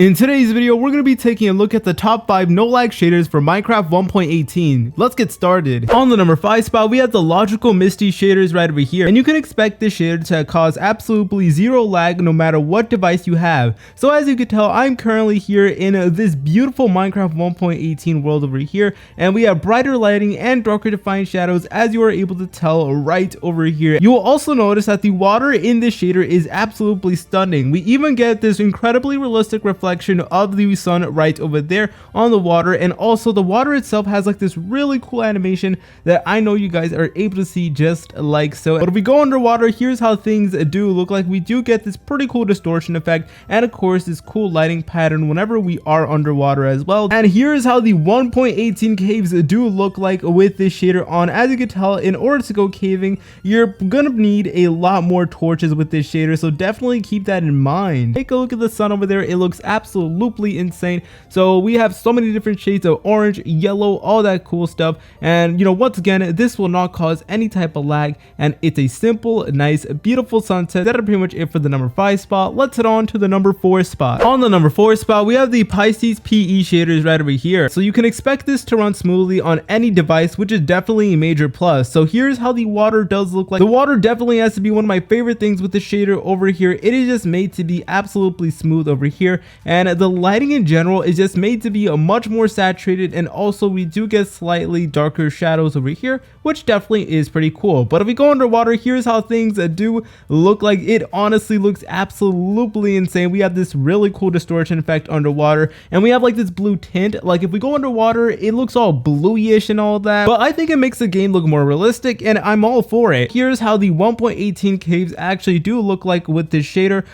In today's video, we're going to be taking a look at the top 5 no-lag shaders for Minecraft 1.18. Let's get started. On the number 5 spot, we have the logical Misty shaders right over here. And you can expect this shader to cause absolutely zero lag no matter what device you have. So as you can tell, I'm currently here in this beautiful Minecraft 1.18 world over here. And we have brighter lighting and darker defined shadows, as you are able to tell right over here. You will also notice that the water in this shader is absolutely stunning. We even get this incredibly realistic reflection of the sun right over there on the water, and also the water itself has like this really cool animation that I know you guys are able to see just like so. But if we go underwater, here's how things do look like. We do get this pretty cool distortion effect, and of course this cool lighting pattern whenever we are underwater as well. And here's how the 1.18 caves do look like with this shader on. As you can tell, in order to go caving, you're gonna need a lot more torches with this shader, so definitely keep that in mind. Take a look at the sun over there. It looks absolutely insane. So we have so many different shades of orange, yellow, all that cool stuff. And you know, once again, this will not cause any type of lag, and it's a simple, nice, beautiful sunset. That is pretty much it for the number 5 spot. Let's head on to the number 4 spot. On the number 4 spot, we have the Pisces PE shaders right over here. So you can expect this to run smoothly on any device, which is definitely a major plus. So here's how the water does look like. The water definitely has to be one of my favorite things with the shader over here. It is just made to be absolutely smooth over here, and the lighting in general is just made to be a much more saturated, and also we do get slightly darker shadows over here, which definitely is pretty cool. But if we go underwater, here's how things do look like. It honestly looks absolutely insane. We have this really cool distortion effect underwater, and we have like this blue tint. Like if we go underwater, it looks all bluish and all that, but I think it makes the game look more realistic, and I'm all for it. Here's how the 1.18 caves actually do look like with this shader.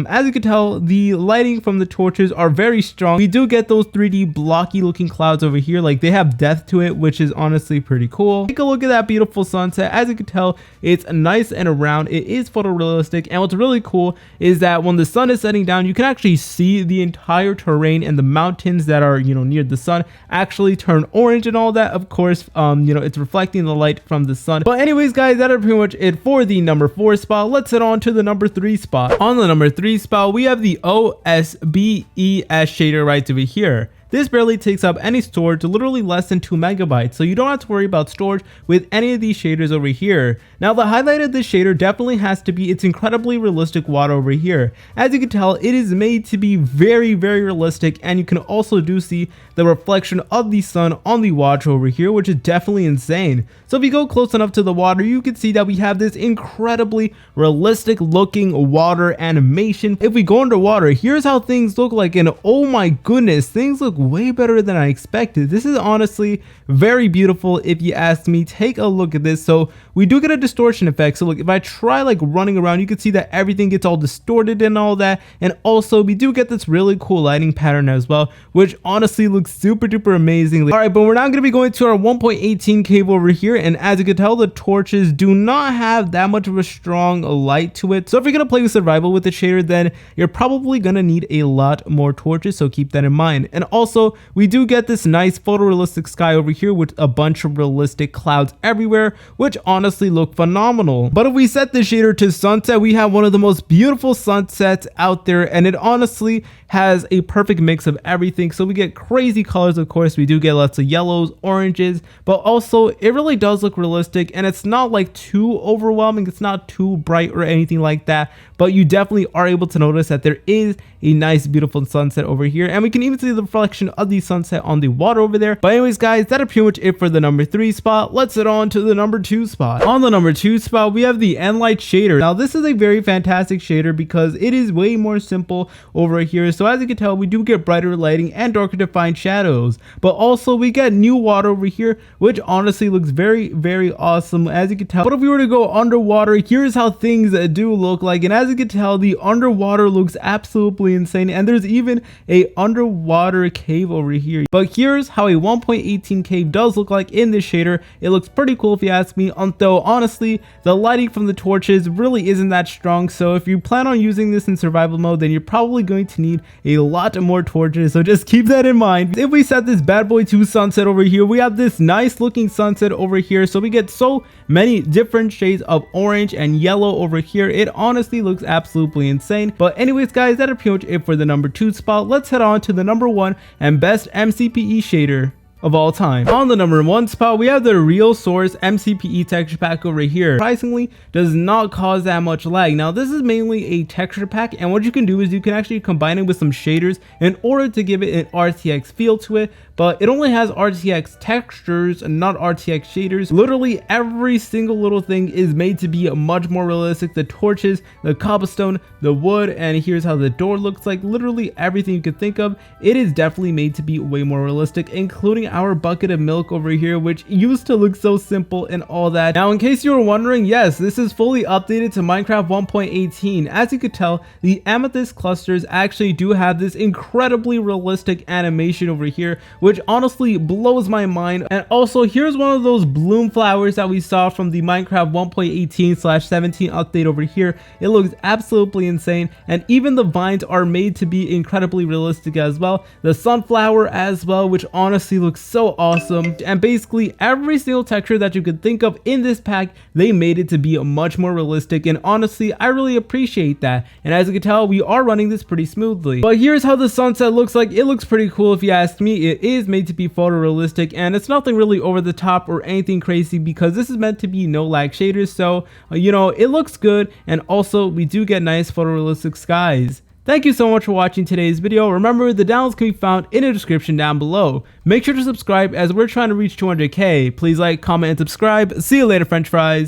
As you can tell, the lighting from the torches are very strong. We do get those 3D blocky looking clouds over here, like they have depth to it, which is honestly pretty cool. Take a look at that beautiful sunset. As you can tell, it's nice and round. It is photorealistic, and what's really cool is that when the sun is setting down, you can actually see the entire terrain, and the mountains that are, you know, near the sun actually turn orange and all that. Of course, you know, it's reflecting the light from the sun. But anyways, guys, that is pretty much it for the number 4 spot. Let's head on to the number 3 spot. On the number 3 spot, we have the OSBES shader right over here. This barely takes up any storage, literally less than 2 megabytes, so you don't have to worry about storage with any of these shaders over here. Now the highlight of this shader definitely has to be its incredibly realistic water over here. As you can tell, it is made to be very realistic, and you can also do see the reflection of the sun on the water over here, which is definitely insane. So if you go close enough to the water, you can see that we have this incredibly realistic looking water animation. If we go underwater, here's how things look like, and oh my goodness, things look way better than I expected. This is honestly very beautiful if you ask me. Take a look at this. So we do get a distortion effect. So look, if I try like running around, you can see that everything gets all distorted and all that, and also we do get this really cool lighting pattern as well, which honestly looks super duper amazing. All right, but we're now going to be going to our 1.18 cave over here, and as you can tell, the torches do not have that much of a strong light to it. So if you're going to play with survival with the shader, then you're probably going to need a lot more torches, so keep that in mind. And also we do get this nice photorealistic sky over here with a bunch of realistic clouds everywhere, which honestly look phenomenal. But if we set the shader to sunset, we have one of the most beautiful sunsets out there, and it honestly has a perfect mix of everything. So we get crazy colors. Of course, we do get lots of yellows, oranges, but also it really does look realistic, and it's not like too overwhelming. It's not too bright or anything like that, but you definitely are able to notice that there is a nice beautiful sunset over here, and we can even see the reflection of the sunset on the water over there. But anyways, guys, that is pretty much it for the number 3 spot. Let's head on to the number 2 spot. On the number 2 spot, we have the Enlight Shader. Now this is a very fantastic shader because it is way more simple over here. So as you can tell, we do get brighter lighting and darker defined shadows, but also we get new water over here, which honestly looks very awesome, as you can tell. But if we were to go underwater, here's how things do look like, and as you can tell, the underwater looks absolutely insane, and there's even a underwater cave cave over here. But here's how a 1.18 cave does look like in this shader. It looks pretty cool if you ask me, though honestly the lighting from the torches really isn't that strong, so if you plan on using this in survival mode, then you're probably going to need a lot more torches, so just keep that in mind. If we set this bad boy to sunset over here, we have this nice looking sunset over here, so we get so many different shades of orange and yellow over here. It honestly looks absolutely insane. But anyways guys, that's pretty much it for the number 2 spot. Let's head on to the number 1 and best MCPE shader of all time. On the number 1 spot, we have the Realsource MCPE texture pack over here. Surprisingly, does not cause that much lag. Now this is mainly a texture pack, and what you can do is you can actually combine it with some shaders in order to give it an RTX feel to it, but it only has RTX textures and not RTX shaders. Literally every single little thing is made to be much more realistic. The torches, the cobblestone, the wood, and here's how the door looks like. Literally everything you could think of, it is definitely made to be way more realistic, including our bucket of milk over here, which used to look so simple and all that. Now in case you were wondering, yes, this is fully updated to Minecraft 1.18. As you could tell, the amethyst clusters actually do have this incredibly realistic animation over here, which honestly blows my mind. And also here's one of those bloom flowers that we saw from the Minecraft 1.18/17 update over here. It looks absolutely insane, and even the vines are made to be incredibly realistic as well. The sunflower as well, which honestly looks so awesome. And basically every single texture that you could think of in this pack, they made it to be much more realistic, and honestly I really appreciate that. And as you can tell, we are running this pretty smoothly. But here's how the sunset looks like. It looks pretty cool if you ask me. It is made to be photorealistic, and it's nothing really over the top or anything crazy because this is meant to be no lag shaders, so you know, it looks good, and also we do get nice photorealistic skies. Thank you so much for watching today's video. Remember, the downloads can be found in the description down below. Make sure to subscribe as we're trying to reach 200k. Please like, comment, and subscribe. See you later, French fries.